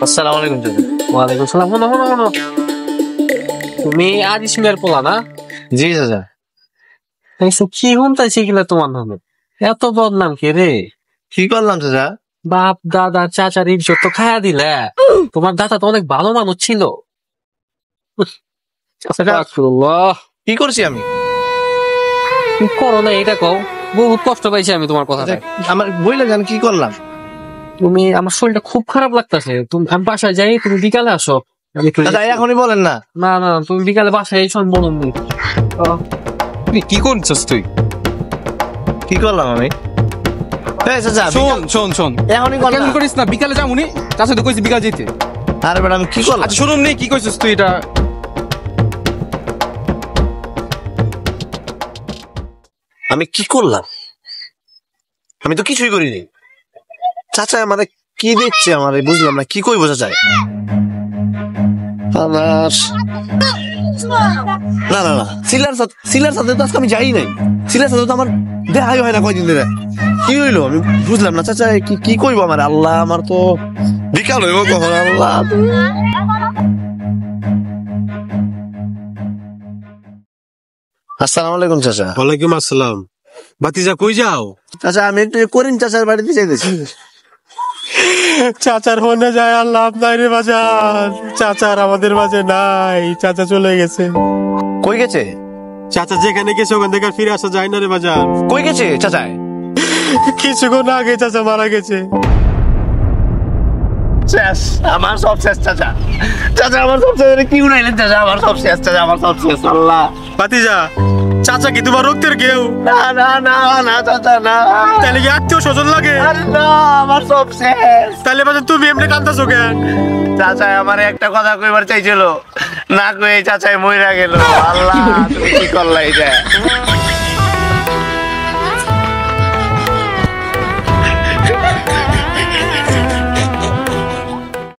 আসসালামু আলাইকুম চাচা। ওয়ালাইকুম সালাম। শোনো, তুমি আজিস মিয়ার পোলা না? জি চাচা। এইসব কি শুনতাইছি এগুলা তোমার নামে? এত বদনাম কে রে? কি করলাম চাচা? বাপ দাদা চাচার ইজ্জত তো খায়া দিলে। তোমার দাদা তো অনেক ভালো মানুষ ছিল। আস্তাগফিরুল্লাহ। কি করছি আমি? তুমি করো না এটা কও। বহুত কষ্ট পাইছি আমি তোমার কথা। আমার বইলে জান কি করলাম? তুমি আমার শরীরটা খুব খারাপ লাগতেছে। তুমি আমি বাসায় যাই, তুমি বিকালে আসো। আমি একটু চাচা এখনই বলেন না। না না, তুমি বিকালে বাসায় এসো, আমি বলুন নি। তুই কি করছিস তুই? কি করলাম আমি? এই চাচা শোন এখনই কল কেমন না। করিস না, বিকালে যাও উনি চাচা তো কইছি বিকাল যেতে। আরে বেটা আমি কি করলাম? আচ্ছা শুনুন নি কি কইছিস তুই এটা? আমি কি করলাম? আমি তো কিছুই করিনি। চাচা আমারে কি দেখছে আমারে বুঝলাম না, কি কইবো চাচা? আমার না না না, সিলার সাথে তো আজকে আমি যাই নাই। সিলার সাথে তো আমার দেখাই হয় না কয়দিন ধরে। কি হইলো আমি বুঝলাম না চাচা, কি কইবো আমার? আল্লাহ, আমার তো বিকাল হইব কখন? আল্লাহ। আসসালামু আলাইকুম চাচা। ওয়ালাইকুম আসসালাম। ভাতিজা কই যাও? চাচা আমি একটু করিম চাচার বাড়িতে যাইতেছি। চাচার ফোনে যায় আর লাভ নাই রে বাজার। চাচার আমাদের মাঝে নাই, চাচা চলে গেছে। কই গেছে? চাচা যেখানে গেছে ওখান থেকে আর ফিরে আসা যায় না রে বাজার। কই গেছে চাচা? কিছুক্ষণ আগে চাচা মারা গেছে। শেষ, আমার সব শেষ চাচা। চাচা আমার সব শেষ। কি উড়াইলেন চাচা? আমার সব শেষ চাচা, আমার সব শেষ। আল্লাহ। ভাতিজা চাচা কি তোমার রক্তের কেউ? না না না না চাচা না। তাহলে কি আত্মীয় স্বজন লাগে? আরে না, আমার সব শেষ। তাহলে বাজার তুমি এমনি কান্দাছো কেন? চাচা আমার একটা কথা কইবার চাইছিল, না কই চাচাই মইরা গেল। আল্লাহ তুমি কি করলা এটা?